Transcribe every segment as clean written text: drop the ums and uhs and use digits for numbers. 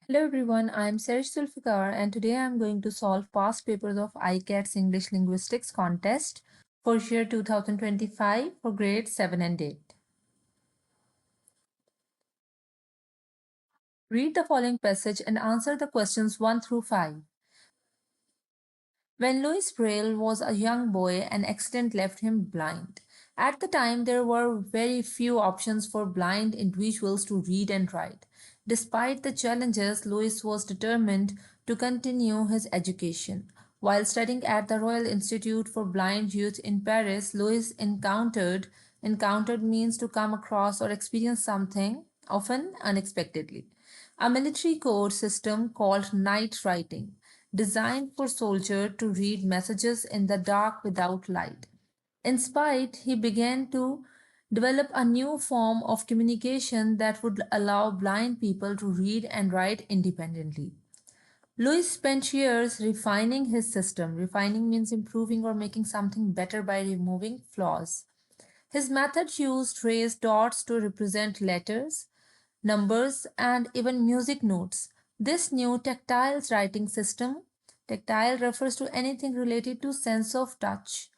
Hello everyone, I am Serge Zulfikar and today I am going to solve past papers of ICATS English Linguistics Contest for year 2025 for grades 7 and 8. Read the following passage and answer the questions 1 through 5. When Louis Braille was a young boy, an accident left him blind. At the time, there were very few options for blind individuals to read and write. Despite the challenges, Louis was determined to continue his education. While studying at the Royal Institute for Blind Youth in Paris, Louis encountered means to come across or experience something, often unexpectedly. A military code system called night writing designed for soldiers to read messages in the dark without light. Inspired, he began to develop a new form of communication that would allow blind people to read and write independently. Louis spent years refining his system. Refining means improving or making something better by removing flaws. His method used raised dots to represent letters, numbers, and even music notes. This new tactile writing system, tactile refers to anything related to sense of touch,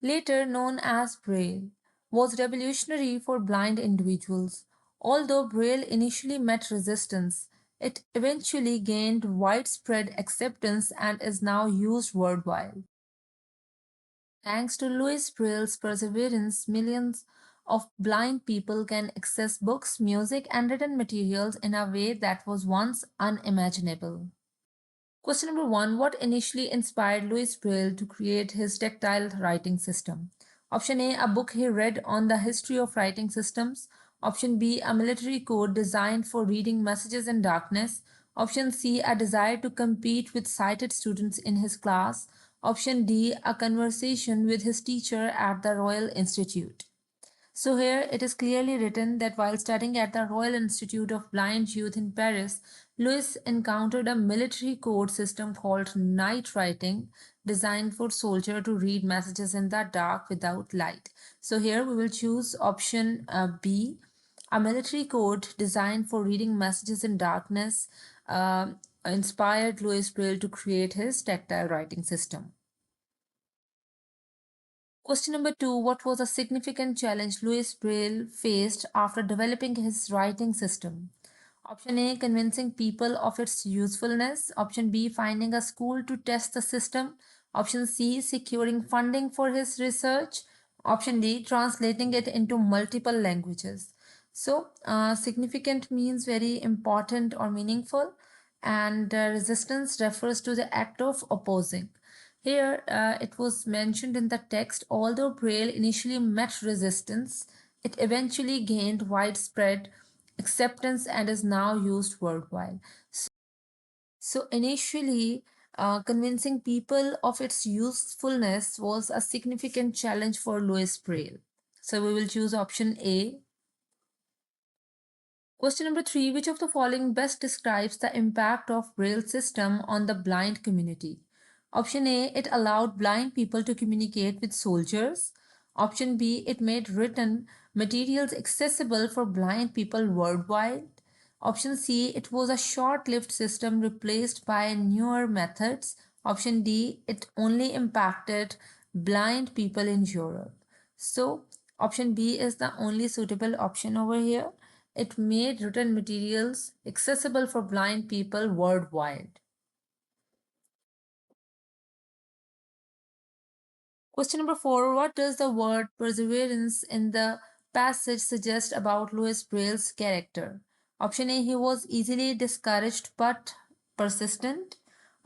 later known as Braille, was revolutionary for blind individuals. Although Braille initially met resistance, it eventually gained widespread acceptance and is now used worldwide. Thanks to Louis Braille's perseverance, millions of blind people can access books, music, and written materials in a way that was once unimaginable. Question number 1. What initially inspired Louis Braille to create his tactile writing system? Option A. A book he read on the history of writing systems. Option B. A military code designed for reading messages in darkness. Option C. A desire to compete with sighted students in his class. Option D. A conversation with his teacher at the Royal Institute. So here it is clearly written that while studying at the Royal Institute of Blind Youth in Paris, Louis encountered a military code system called night writing designed for soldiers to read messages in the dark without light. So here we will choose option B, a military code designed for reading messages in darkness inspired Louis Braille to create his tactile writing system. Question number 2. What was a significant challenge Louis Braille faced after developing his writing system? Option A. Convincing people of its usefulness. Option B. Finding a school to test the system. Option C. Securing funding for his research. Option D. Translating it into multiple languages. So, significant means very important or meaningful, and resistance refers to the act of opposing. Here, it was mentioned in the text, although Braille initially met resistance, it eventually gained widespread acceptance and is now used worldwide. So initially, convincing people of its usefulness was a significant challenge for Louis Braille. So we will choose option A. Question number 3. Which of the following best describes the impact of Braille system on the blind community? Option A. It allowed blind people to communicate with soldiers. Option B. It made written materials accessible for blind people worldwide. Option C. It was a short-lived system replaced by newer methods. Option D. It only impacted blind people in Europe. So option B is the only suitable option over here. It made written materials accessible for blind people worldwide. Question number 4. What does the word perseverance in the passage suggest about Louis Braille's character? Option A. He was easily discouraged but persistent.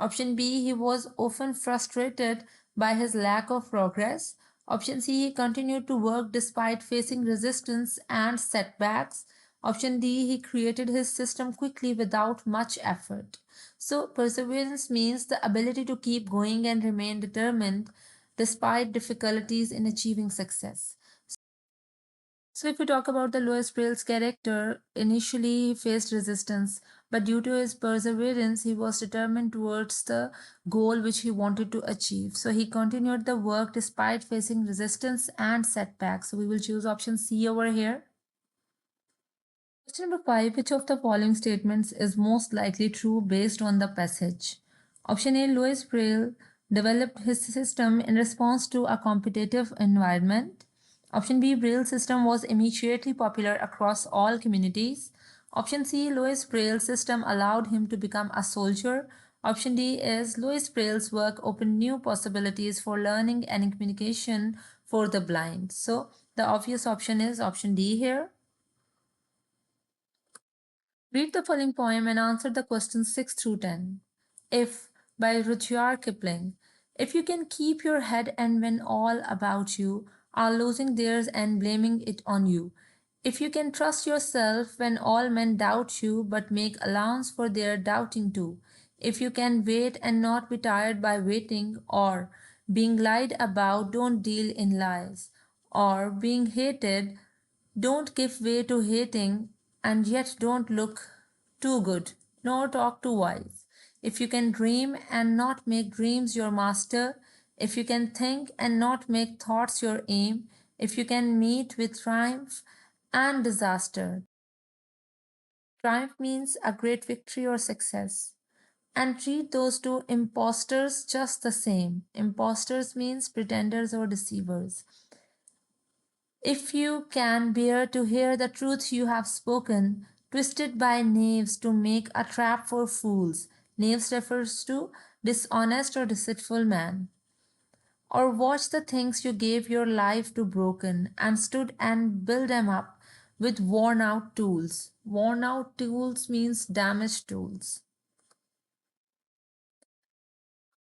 Option B. He was often frustrated by his lack of progress. Option C. He continued to work despite facing resistance and setbacks. Option D. He created his system quickly without much effort. So, perseverance means the ability to keep going and remain determined despite difficulties in achieving success. So, if we talk about the Louis Braille's character, initially he faced resistance, but due to his perseverance, he was determined towards the goal which he wanted to achieve. So, he continued the work despite facing resistance and setbacks. So, we will choose option C over here. Question number 5. Which of the following statements is most likely true based on the passage? Option A. Louis Braille developed his system in response to a competitive environment. Option B. Braille's system was immediately popular across all communities. Option C. Louis Braille's system allowed him to become a soldier. Option D is Louis Braille's work opened new possibilities for learning and communication for the blind. So the obvious option is option D here. Read the following poem and answer the questions 6 through 10. If by Rudyard Kipling. If you can keep your head and when all about you are losing theirs and blaming it on you. If you can trust yourself when all men doubt you but make allowance for their doubting too. If you can wait and not be tired by waiting or being lied about, don't deal in lies. Or being hated, don't give way to hating, and yet don't look too good, nor talk too wise. If you can dream and not make dreams your master, if you can think and not make thoughts your aim, if you can meet with triumph and disaster. Triumph means a great victory or success. And treat those two impostors just the same. Impostors means pretenders or deceivers. If you can bear to hear the truth you have spoken, twisted by knaves to make a trap for fools. Knaves refers to dishonest or deceitful man. Or watch the things you gave your life to broken and stood and build them up with worn out tools. Worn out tools means damaged tools.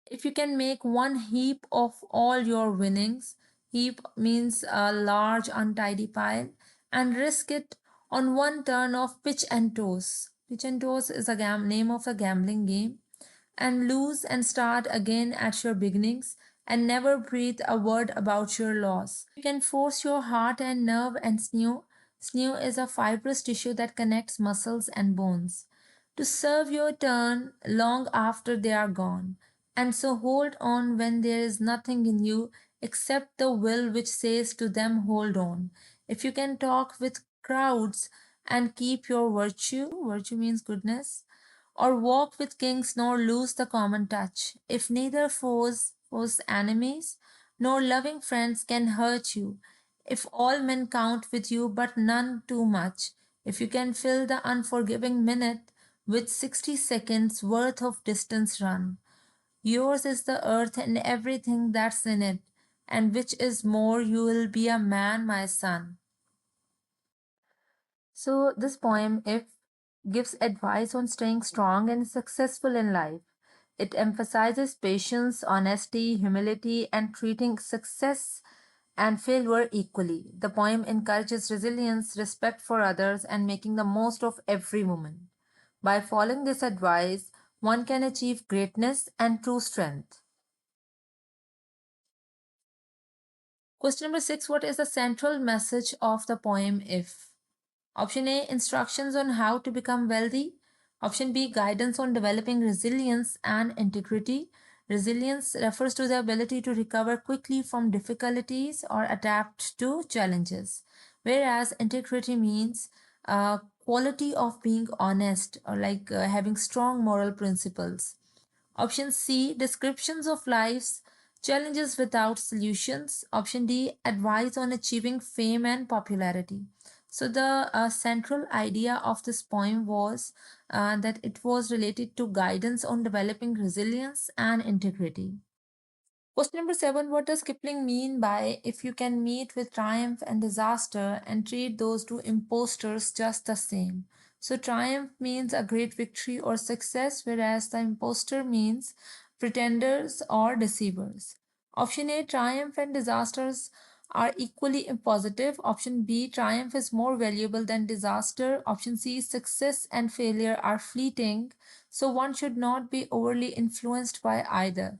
If you can make one heap of all your winnings, heap means a large untidy pile, and risk it on one turn of pitch and toss. Pitch and toss is a name of a gambling game. And lose and start again at your beginnings and never breathe a word about your loss. You can force your heart and nerve and sinew. Sinew is a fibrous tissue that connects muscles and bones to serve your turn long after they are gone. And so hold on when there is nothing in you except the will which says to them, hold on. If you can talk with crowds and keep your virtue, virtue means goodness, or walk with kings nor lose the common touch. If neither foes enemies, nor loving friends can hurt you, if all men count with you but none too much, if you can fill the unforgiving minute with 60 seconds worth of distance run, yours is the earth and everything that's in it, and which is more, you will be a man, my son. So, this poem, if gives advice on staying strong and successful in life. It emphasizes patience, honesty, humility, and treating success and failure equally. The poem encourages resilience, respect for others, and making the most of every moment. By following this advice, one can achieve greatness and true strength. Question number 6. What is the central message of the poem if? Option A, instructions on how to become wealthy. Option B, guidance on developing resilience and integrity. Resilience refers to the ability to recover quickly from difficulties or adapt to challenges, whereas integrity means quality of being honest or having strong moral principles. Option C, descriptions of life's challenges without solutions. Option D, advice on achieving fame and popularity. So, the central idea of this poem was that it was related to guidance on developing resilience and integrity. Question number 7. What does Kipling mean by if you can meet with triumph and disaster and treat those two impostors just the same? So, triumph means a great victory or success, whereas the impostor means pretenders or deceivers. Option A, triumph and disasters are equally positive. Option B, triumph is more valuable than disaster. Option C, success and failure are fleeting, so one should not be overly influenced by either.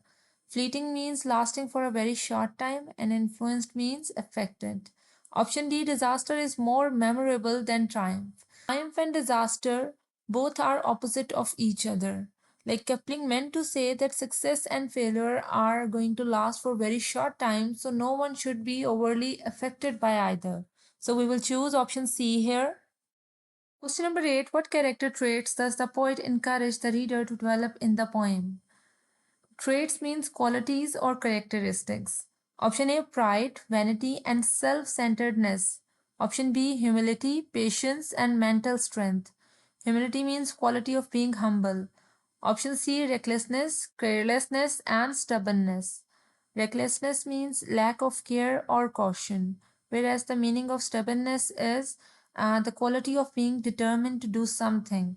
Fleeting means lasting for a very short time, and influenced means affected. Option D, disaster is more memorable than triumph. Triumph and disaster both are opposite of each other. Like Kipling meant to say that success and failure are going to last for very short time, so no one should be overly affected by either. So we will choose option C here. Question number 8. What character traits does the poet encourage the reader to develop in the poem? Traits means qualities or characteristics. Option A, pride, vanity, and self centeredness. Option B, humility, patience, and mental strength. Humility means quality of being humble. Option C, recklessness, carelessness, and stubbornness. Recklessness means lack of care or caution, whereas the meaning of stubbornness is the quality of being determined to do something.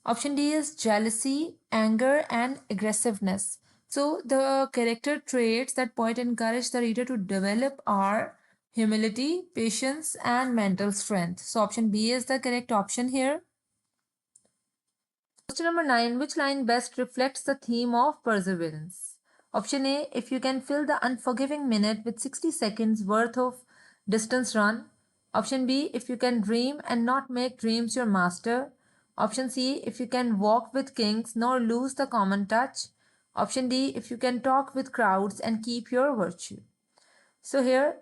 Option D is jealousy, anger, and aggressiveness. So, the character traits that poet encourage the reader to develop are humility, patience, and mental strength. So, option B is the correct option here. Question number 9. Which line best reflects the theme of perseverance? Option A. If you can fill the unforgiving minute with 60 seconds worth of distance run. Option B. If you can dream and not make dreams your master. Option C. If you can walk with kings nor lose the common touch. Option D. If you can talk with crowds and keep your virtue. So here,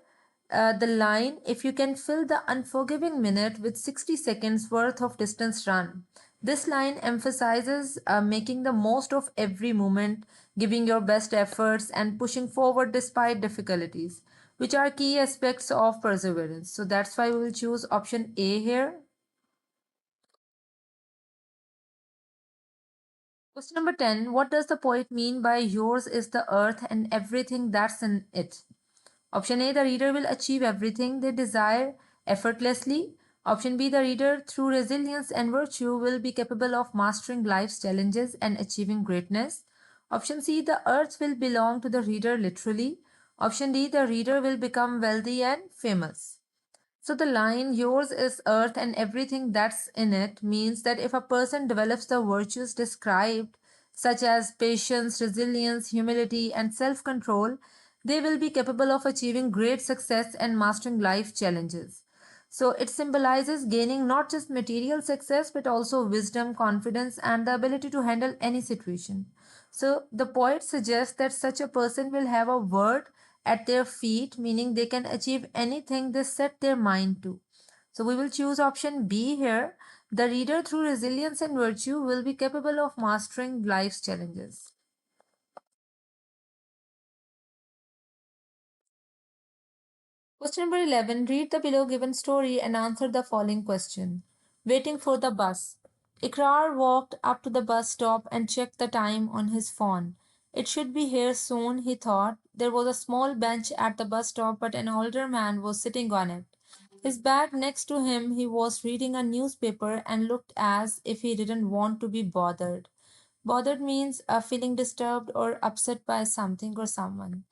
the line, if you can fill the unforgiving minute with 60 seconds worth of distance run. This line emphasizes making the most of every moment, giving your best efforts, and pushing forward despite difficulties, which are key aspects of perseverance. So that's why we will choose option A here. Question number 10. What does the poet mean by yours is the earth and everything that's in it? Option A, the reader will achieve everything they desire effortlessly. Option B, the reader, through resilience and virtue, will be capable of mastering life's challenges and achieving greatness. Option C, the earth will belong to the reader literally. Option D, the reader will become wealthy and famous. So the line, yours is earth and everything that's in it, means that if a person develops the virtues described, such as patience, resilience, humility, and self control, they will be capable of achieving great success and mastering life challenges. So it symbolizes gaining not just material success but also wisdom, confidence, and the ability to handle any situation. So the poet suggests that such a person will have a word at their feet, meaning they can achieve anything they set their mind to. So we will choose option B here. The reader, through resilience and virtue, will be capable of mastering life's challenges. Question number 11. Read the below given story and answer the following question. Waiting for the bus. Ikrar walked up to the bus stop and checked the time on his phone. It should be here soon, he thought. There was a small bench at the bus stop, but an older man was sitting on it. His bag next to him, he was reading a newspaper and looked as if he didn't want to be bothered. Bothered means feeling disturbed or upset by something or someone.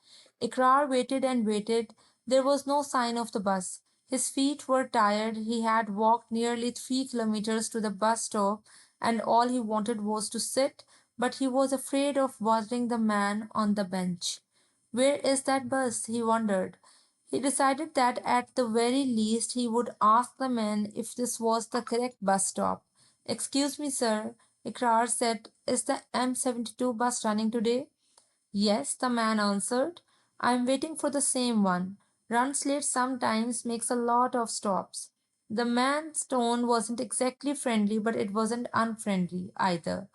Ikrar waited and waited. There was no sign of the bus. His feet were tired. He had walked nearly 3 kilometers to the bus stop, and all he wanted was to sit, but he was afraid of bothering the man on the bench. Where is that bus? He wondered. He decided that at the very least he would ask the man if this was the correct bus stop. Excuse me, sir, Ikrar said, is the M72 bus running today? Yes, the man answered. I'm waiting for the same one. Runs late sometimes, makes a lot of stops. The man's tone wasn't exactly friendly, but it wasn't unfriendly either.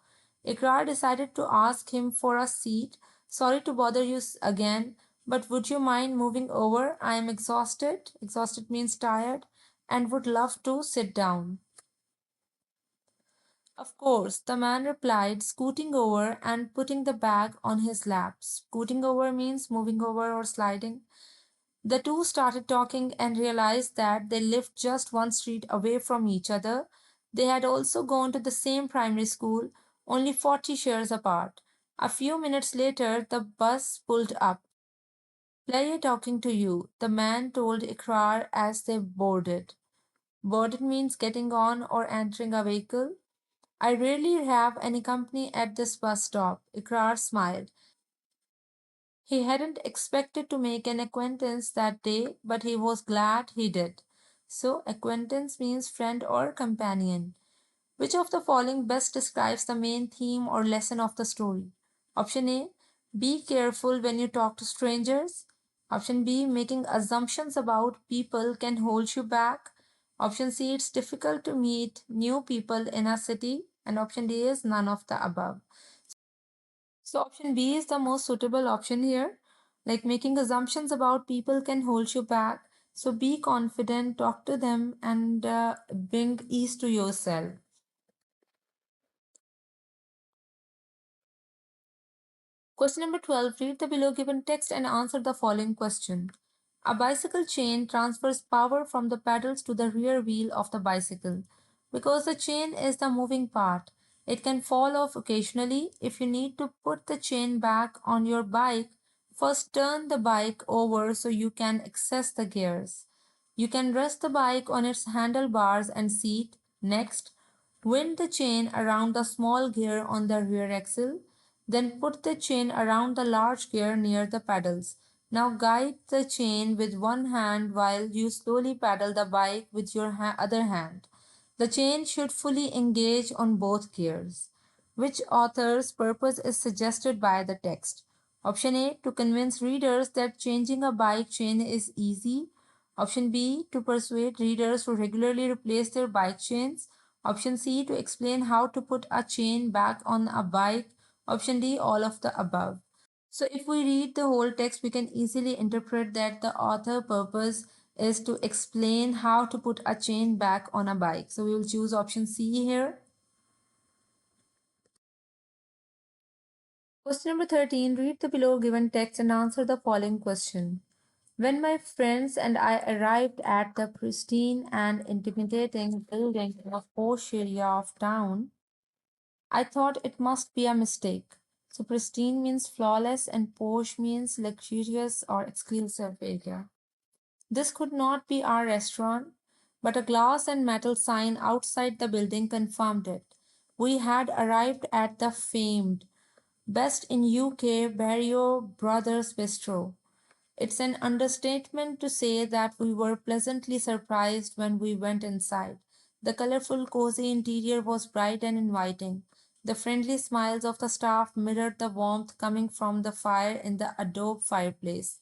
Ikrar decided to ask him for a seat. Sorry to bother you again, but would you mind moving over? I am exhausted. Exhausted means tired, and would love to sit down. Of course, the man replied, scooting over and putting the bag on his lap. Scooting over means moving over or sliding. The two started talking and realized that they lived just one street away from each other. They had also gone to the same primary school, only 40 shares apart. A few minutes later, the bus pulled up. Pleasure talking to you, the man told Ikrar as they boarded. Boarded means getting on or entering a vehicle. I rarely have any company at this bus stop. Ikrar smiled. He hadn't expected to make an acquaintance that day, but he was glad he did. So, acquaintance means friend or companion. Which of the following best describes the main theme or lesson of the story? Option A. Be careful when you talk to strangers. Option B. Making assumptions about people can hold you back. Option C, it's difficult to meet new people in a city. And option D is none of the above. So option B is the most suitable option here. Like making assumptions about people can hold you back. So be confident, talk to them, and bring ease to yourself. Question number 12. Read the below given text and answer the following question. A bicycle chain transfers power from the pedals to the rear wheel of the bicycle. Because the chain is the moving part, it can fall off occasionally. If you need to put the chain back on your bike, first turn the bike over so you can access the gears. You can rest the bike on its handlebars and seat. Next, wind the chain around the small gear on the rear axle. Then put the chain around the large gear near the pedals. Now guide the chain with one hand while you slowly pedal the bike with your other hand. The chain should fully engage on both gears. Which author's purpose is suggested by the text? Option A, to convince readers that changing a bike chain is easy. Option B, to persuade readers to regularly replace their bike chains. Option C, to explain how to put a chain back on a bike. Option D, all of the above. So if we read the whole text, we can easily interpret that the author purpose is to explain how to put a chain back on a bike. So we will choose option C here. Question number 13. Read the below given text and answer the following question. When my friends and I arrived at the pristine and intimidating building in a posh area of town, I thought it must be a mistake. So pristine means flawless and posh means luxurious or exclusive area. This could not be our restaurant, but a glass and metal sign outside the building confirmed it. We had arrived at the famed best in UK Barrio Brothers Bistro. It's an understatement to say that we were pleasantly surprised when we went inside. The colorful, cozy interior was bright and inviting. The friendly smiles of the staff mirrored the warmth coming from the fire in the adobe fireplace.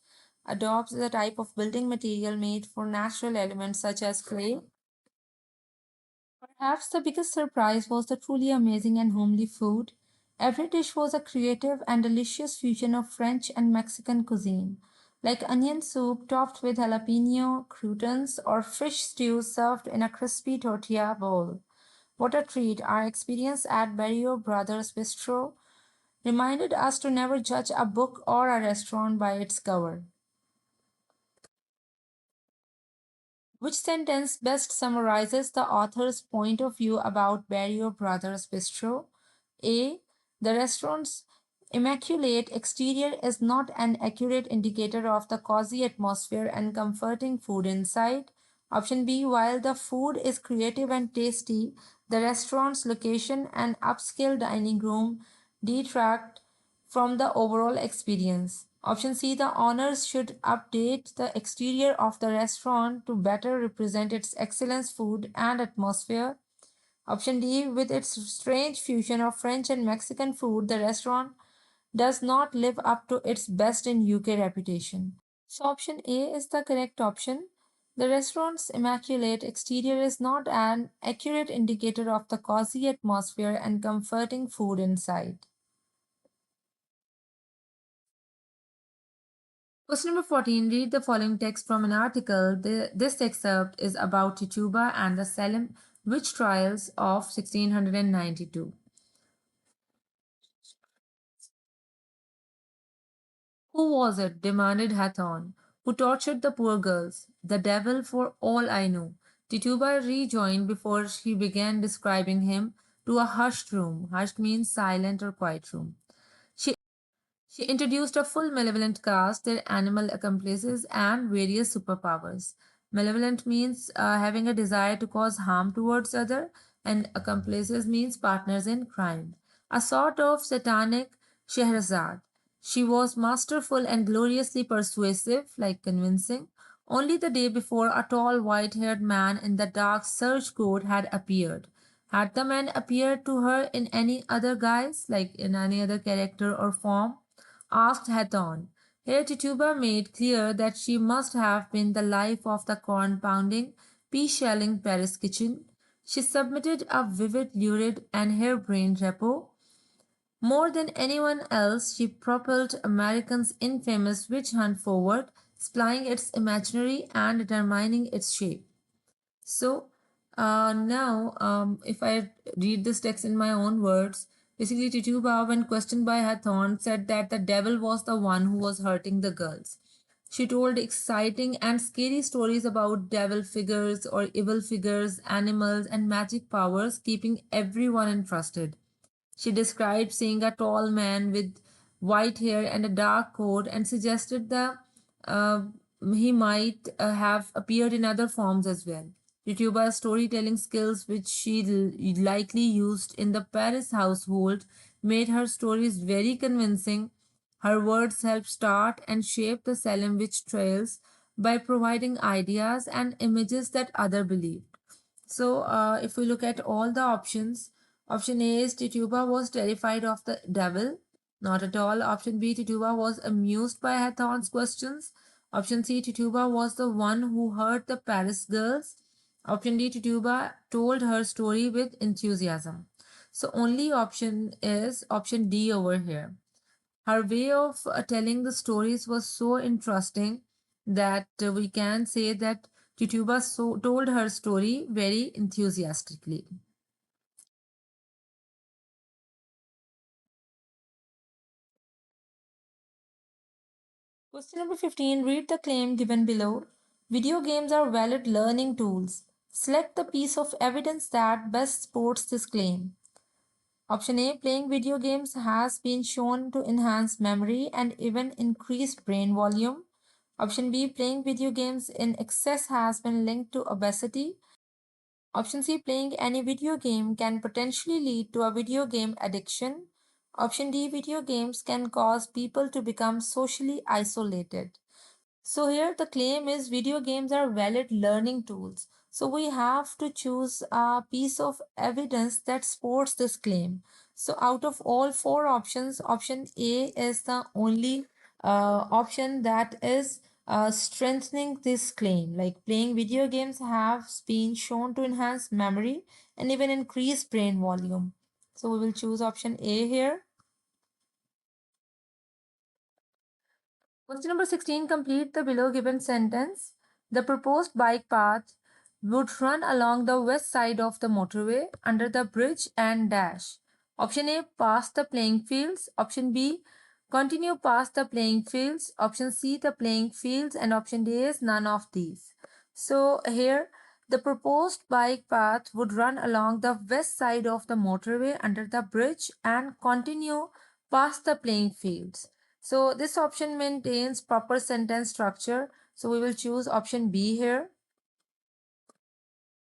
Adobe is a type of building material made for natural elements such as clay. Perhaps the biggest surprise was the truly amazing and homely food. Every dish was a creative and delicious fusion of French and Mexican cuisine, like onion soup topped with jalapeno, croutons, or fish stew served in a crispy tortilla bowl. What a treat! Our experience at Barrio Brothers Bistro reminded us to never judge a book or a restaurant by its cover. Which sentence best summarizes the author's point of view about Barrio Brothers Bistro? A. The restaurant's immaculate exterior is not an accurate indicator of the cozy atmosphere and comforting food inside. Option B. While the food is creative and tasty, the restaurant's location and upscale dining room detract from the overall experience. Option C, the owners should update the exterior of the restaurant to better represent its excellent food and atmosphere. Option D, with its strange fusion of French and Mexican food, the restaurant does not live up to its best in UK reputation. So option A is the correct option. The restaurant's immaculate exterior is not an accurate indicator of the cozy atmosphere and comforting food inside. Question number 14. Read the following text from an article. This excerpt is about Tituba and the Salem witch trials of 1692. Who was it? Demanded Hathorne. Who tortured the poor girls? The devil, for all I know. Tituba rejoined before she began describing him to a hushed room. Hushed means silent or quiet room. She She introduced a full malevolent cast, their animal accomplices, and various superpowers. Malevolent means having a desire to cause harm towards other, and accomplices means partners in crime. A sort of satanic Scheherazade. She was masterful and gloriously persuasive, like convincing. Only the day before, a tall, white-haired man in the dark serge coat had appeared. Had the man appeared to her in any other guise, like in any other character or form? Asked Hathorn. Here Tituba made clear that she must have been the life of the corn pounding, pea-shelling Paris kitchen. She submitted a vivid, lurid, and harebrained repo. More than anyone else, she propelled Americans' infamous witch hunt forward, spying its imaginary and determining its shape. So if I read this text in my own words, basically Tituba, when questioned by Hathorne, said that the devil was the one who was hurting the girls. She told exciting and scary stories about devil figures or evil figures, animals, and magic powers, keeping everyone interested. She described seeing a tall man with white hair and a dark coat and suggested that uh, he might have appeared in other forms as well. Tituba's storytelling skills, which she likely used in the Paris household, made her stories very convincing. Her words helped start and shape the Salem witch trials by providing ideas and images that others believed. So, if we look at all the options, option A is Tituba was terrified of the devil. Not at all. Option B, Tituba was amused by Hathorne's questions. Option C, Tituba was the one who hurt the Paris girls. Option D, Tituba told her story with enthusiasm. So, only option is option D over here. Her way of telling the stories was so interesting that we can say that Tituba told her story very enthusiastically. Question number 15. Read the claim given below. Video games are valid learning tools. Select the piece of evidence that best supports this claim. Option A. Playing video games has been shown to enhance memory and even increase brain volume. Option B. Playing video games in excess has been linked to obesity. Option C. Playing any video game can potentially lead to a video game addiction. Option D. Video games can cause people to become socially isolated. So here the claim is video games are valid learning tools. So we have to choose a piece of evidence that supports this claim. So out of all four options, option A is the only option that is strengthening this claim. Like playing video games have been shown to enhance memory and even increase brain volume. So we will choose option A here. Question number 16. Complete the below given sentence. The proposed bike path would run along the west side of the motorway under the bridge and dash. Option A, past the playing fields. Option B, continue past the playing fields. Option C, the playing fields. And option D is none of these. So here, the proposed bike path would run along the west side of the motorway under the bridge and continue past the playing fields. So this option maintains proper sentence structure. So we will choose option B here.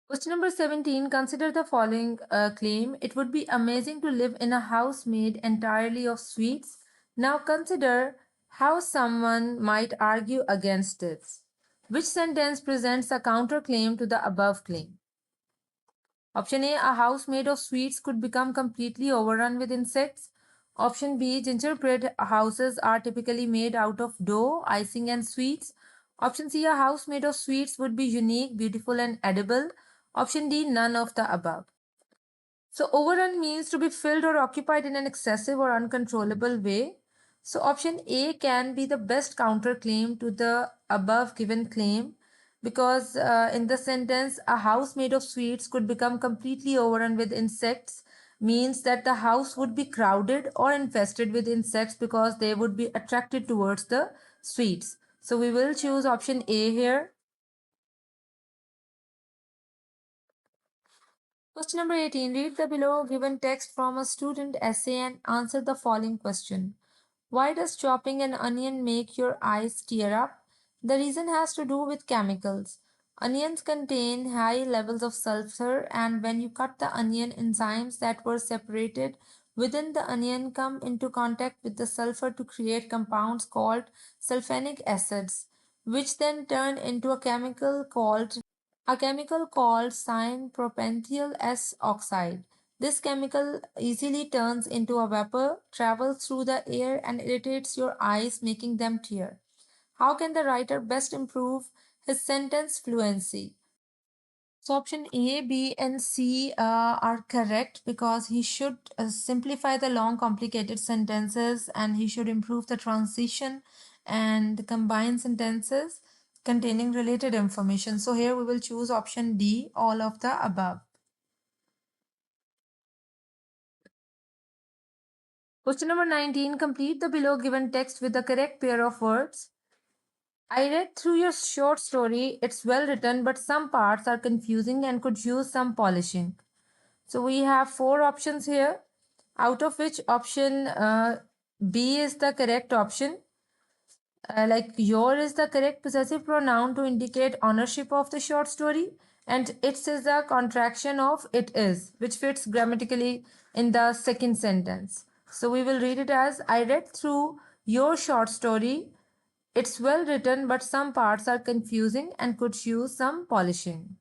Question number 17. Consider the following claim. It would be amazing to live in a house made entirely of sweets. Now consider how someone might argue against this. Which sentence presents a counterclaim to the above claim? Option A house made of sweets could become completely overrun with insects. Option B, gingerbread houses are typically made out of dough, icing, and sweets. Option C, a house made of sweets would be unique, beautiful, and edible. Option D, none of the above. So, overrun means to be filled or occupied in an excessive or uncontrollable way. So, option A can be the best counterclaim to the above given claim because in the sentence, a house made of sweets could become completely overrun with insects, means that the house would be crowded or infested with insects because they would be attracted towards the sweets. So, we will choose option A here. Question number 18. Read the below given text from a student essay and answer the following question. Why does chopping an onion make your eyes tear up? The reason has to do with chemicals. Onions contain high levels of sulfur, and when you cut the onion, enzymes that were separated within the onion come into contact with the sulfur to create compounds called sulfanic acids, which then turn into a chemical called cyan-propanethyl S oxide. This chemical easily turns into a vapor, travels through the air, and irritates your eyes, making them tear. How can the writer best improve his sentence fluency? So option A, B, and C are correct because he should simplify the long, complicated sentences and he should improve the transition and combine sentences containing related information. So here we will choose option D, all of the above. Question number 19. Complete the below given text with the correct pair of words. I read through your short story. It's well written, but some parts are confusing and could use some polishing. So we have four options here, out of which option B is the correct option. Like your is the correct possessive pronoun to indicate ownership of the short story, and its is the contraction of it is, which fits grammatically in the second sentence. So we will read it as I read through your short story. It's well written, but some parts are confusing and could use some polishing.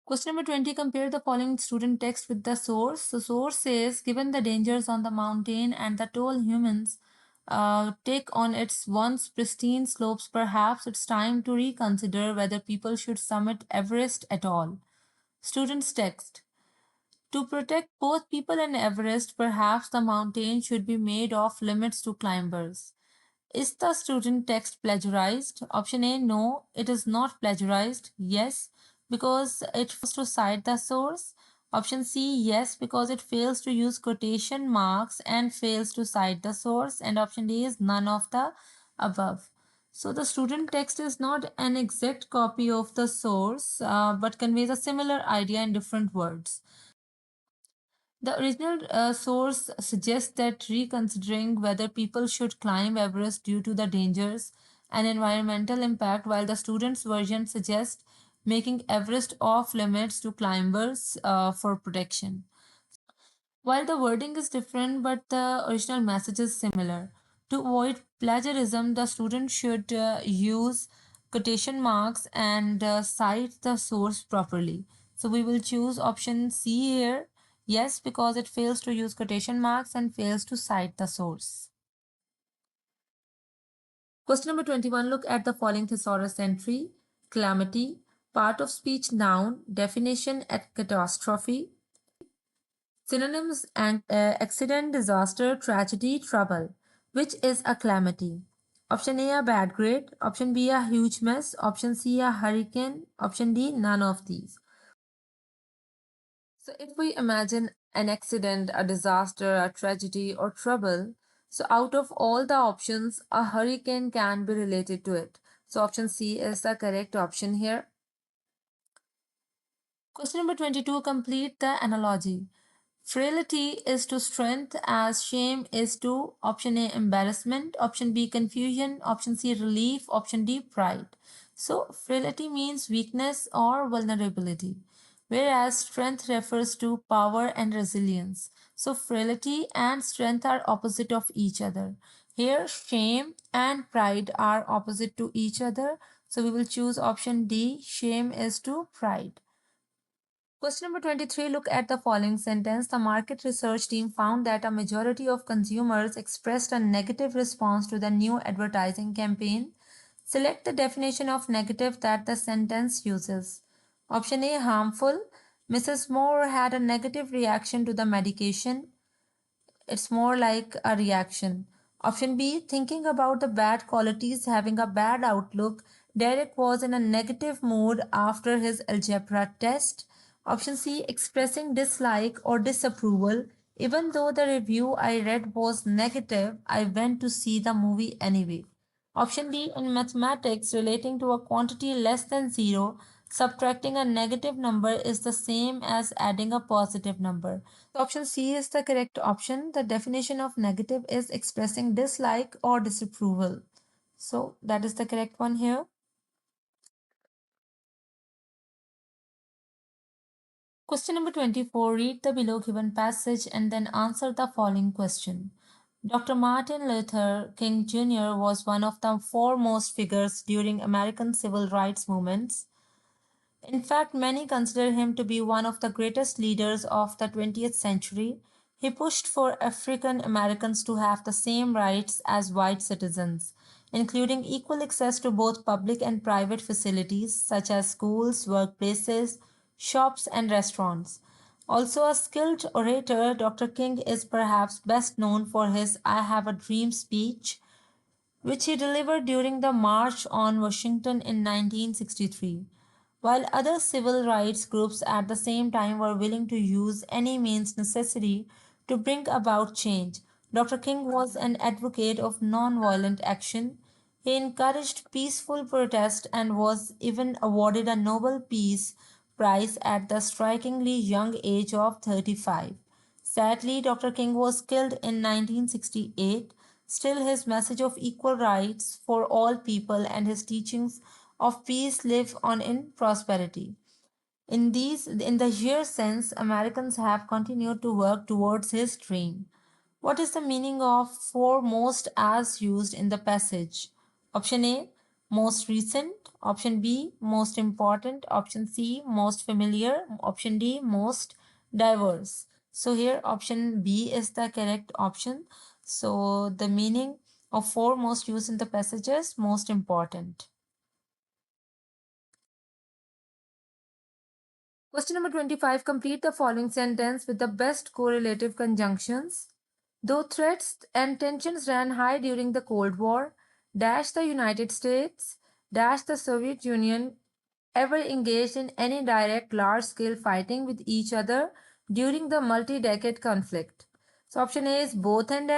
Question number 20. Compare the following student text with the source. The source says, given the dangers on the mountain and the toll humans take on its once pristine slopes, perhaps it's time to reconsider whether people should summit Everest at all. Student's text. To protect both people and Everest, perhaps the mountain should be made off limits to climbers. Is the student text plagiarized? Option A, no, it is not plagiarized. Yes, because it fails to cite the source. Option C, yes, because it fails to use quotation marks and fails to cite the source. And option D is none of the above. So the student text is not an exact copy of the source, but conveys a similar idea in different words. The original source suggests that reconsidering whether people should climb Everest due to the dangers and environmental impact, while the student's version suggests making Everest off limits to climbers for protection. While the wording is different, but the original message is similar. To avoid plagiarism, the student should use quotation marks and cite the source properly. So we will choose option C here. Yes, because it fails to use quotation marks and fails to cite the source. Question number 21. Look at the following thesaurus entry. Calamity, part of speech noun, definition at catastrophe. Synonyms and accident, disaster, tragedy, trouble. Which is a calamity? Option A, a bad grade. Option B, a huge mess. Option C, a hurricane. Option D, none of these. So if we imagine an accident, a disaster, a tragedy, or trouble, so out of all the options, a hurricane can be related to it. So option C is the correct option here. Question number 22. Complete the analogy. Frailty is to strength as shame is to option A embarrassment, option B confusion, option C relief, option D pride. So frailty means weakness or vulnerability, whereas strength refers to power and resilience. So frailty and strength are opposite of each other. Here shame and pride are opposite to each other. So we will choose option D, shame is to pride. Question number 23. Look at the following sentence. The market research team found that a majority of consumers expressed a negative response to the new advertising campaign. Select the definition of negative that the sentence uses. Option A, harmful. Mrs. Moore had a negative reaction to the medication. It's more like a reaction. Option B, thinking about the bad qualities, having a bad outlook. Derek was in a negative mood after his algebra test. Option C, expressing dislike or disapproval. Even though the review I read was negative, I went to see the movie anyway. Option D, in mathematics, relating to a quantity less than zero, subtracting a negative number is the same as adding a positive number. So option C is the correct option. The definition of negative is expressing dislike or disapproval. So that is the correct one here. Question number 24. Read the below given passage and then answer the following question. Dr. Martin Luther King Jr. was one of the foremost figures during American civil rights movements. In fact, many consider him to be one of the greatest leaders of the 20th century. He pushed for African Americans to have the same rights as white citizens. including equal access to both public and private facilities such as schools, workplaces, shops, and restaurants. Also a skilled orator, Dr. King is perhaps best known for his I Have a Dream speech, which he delivered during the March on Washington in 1963. While other civil rights groups at the same time were willing to use any means necessary to bring about change, Dr. King was an advocate of nonviolent action. He encouraged peaceful protest and was even awarded a Nobel Peace Prize at the strikingly young age of 35. Sadly, Dr. King was killed in 1968. Still, his message of equal rights for all people and his teachings of peace live on in prosperity. In the here since, Americans have continued to work towards his dream. What is the meaning of foremost as used in the passage? Option A, most recent. Option B, most important. Option C, most familiar. Option D, most diverse. So here option B is the correct option. So the meaning of foremost used in the passages, most important. Question number 25. Complete the following sentence with the best correlative conjunctions. Though threats and tensions ran high during the Cold War, dash the United States, dash the Soviet Union ever engaged in any direct large scale fighting with each other during the multi decade conflict. So, option A is both and,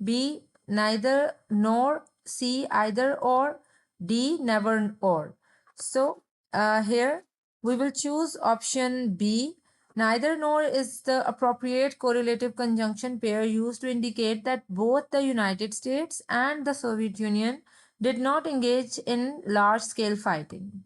B, neither nor, C, either or, D, never or. So, here we will choose option B. Neither nor is the appropriate correlative conjunction pair used to indicate that both the United States and the Soviet Union did not engage in large scale fighting.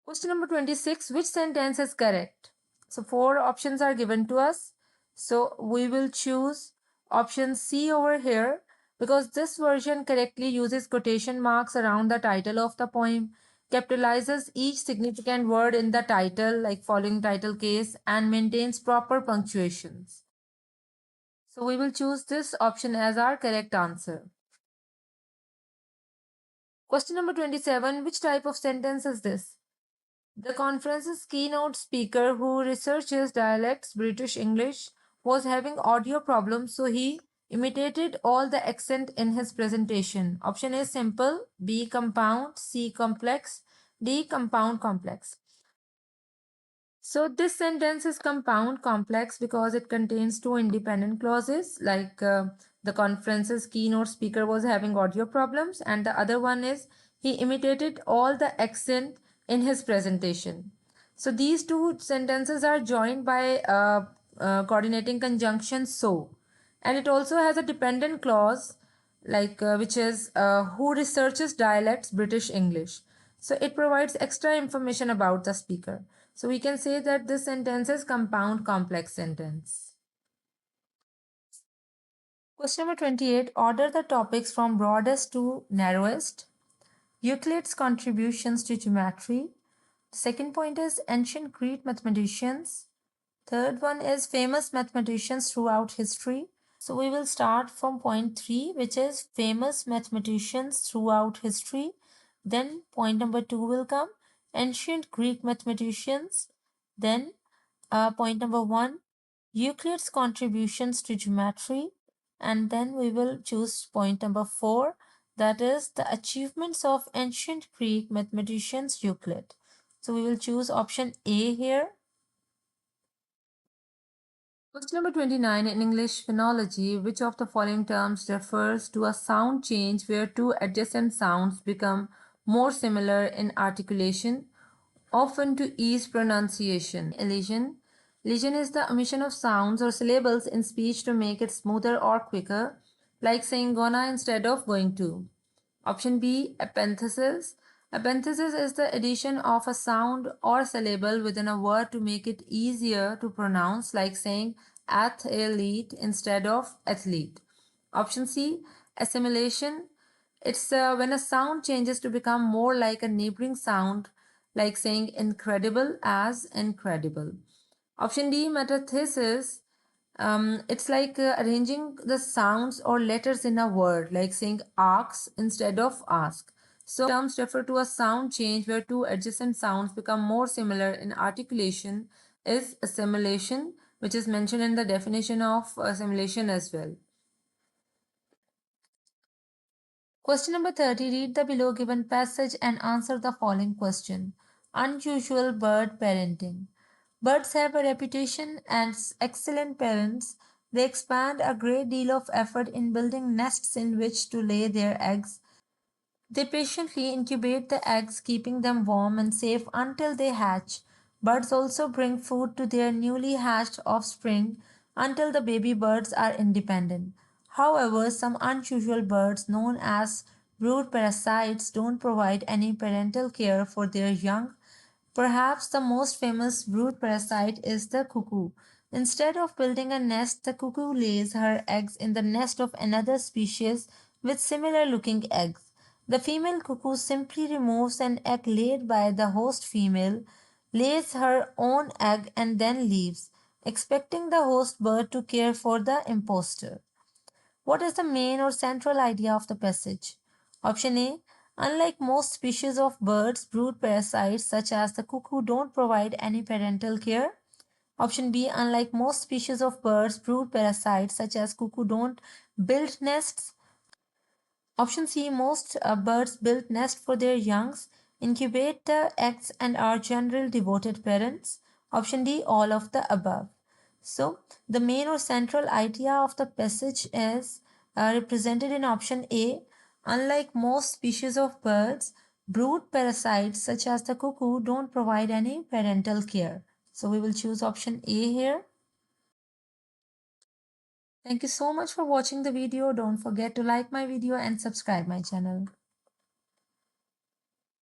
Question number 26. Which sentence is correct? So, four options are given to us. So, we will choose option C over here because this version correctly uses quotation marks around the title of the poem, capitalizes each significant word in the title, like following title case, and maintains proper punctuations. So, we will choose this option as our correct answer. Question number 27. Which type of sentence is this? The conference's keynote speaker, who researches dialects British English, was having audio problems, so he imitated all the accent in his presentation. Option A simple, B compound, C complex, D compound complex. So this sentence is compound complex because it contains two independent clauses, like the conference's keynote speaker was having audio problems, and the other one is he imitated all the accent in his presentation. So these two sentences are joined by coordinating conjunction so, and it also has a dependent clause like which is who researches dialects British English. So it provides extra information about the speaker. So we can say that this sentence is compound complex sentence. Question number 28. Order the topics from broadest to narrowest. Euclid's contributions to geometry. The second point is ancient Greek mathematicians. Third one is famous mathematicians throughout history. So we will start from point 3, which is famous mathematicians throughout history. Then point number 2 will come, ancient Greek mathematicians. Then point number 1, Euclid's contributions to geometry. And then we will choose point number 4, that is the achievements of ancient Greek mathematicians Euclid. So we will choose option A here. Question number 29 in English phonology, which of the following terms refers to a sound change where two adjacent sounds become more similar in articulation, often to ease pronunciation? Elision. Elision is the omission of sounds or syllables in speech to make it smoother or quicker, like saying gonna instead of going to. Option B, epenthesis. Epenthesis is the addition of a sound or syllable within a word to make it easier to pronounce, like saying athlete instead of athlete. Option C, assimilation. It's when a sound changes to become more like a neighboring sound, like saying incredible as incredible. Option D, metathesis. It's like arranging the sounds or letters in a word, like saying ask instead of ask. So, terms refer to a sound change where two adjacent sounds become more similar in articulation, is assimilation, which is mentioned in the definition of assimilation as well. Question number 30. Read the below given passage and answer the following question. Unusual bird parenting. Birds have a reputation as excellent parents. They expend a great deal of effort in building nests in which to lay their eggs. They patiently incubate the eggs, keeping them warm and safe until they hatch. Birds also bring food to their newly hatched offspring until the baby birds are independent. However, some unusual birds, known as brood parasites, don't provide any parental care for their young. Perhaps the most famous brood parasite is the cuckoo. Instead of building a nest, the cuckoo lays her eggs in the nest of another species with similar looking eggs. The female cuckoo simply removes an egg laid by the host female, lays her own egg, and then leaves, expecting the host bird to care for the impostor. What is the main or central idea of the passage? Option A. Unlike most species of birds, brood parasites such as the cuckoo don't provide any parental care. Option B. Unlike most species of birds, brood parasites such as cuckoo don't build nests. Option C. Most birds build nests for their youngs, incubate the eggs, and are general devoted parents. Option D. All of the above. So, the main or central idea of the passage is represented in option A. Unlike most species of birds, brood parasites such as the cuckoo don't provide any parental care. So, we will choose option A here. Thank you so much for watching the video. Don't forget to like my video and subscribe my channel.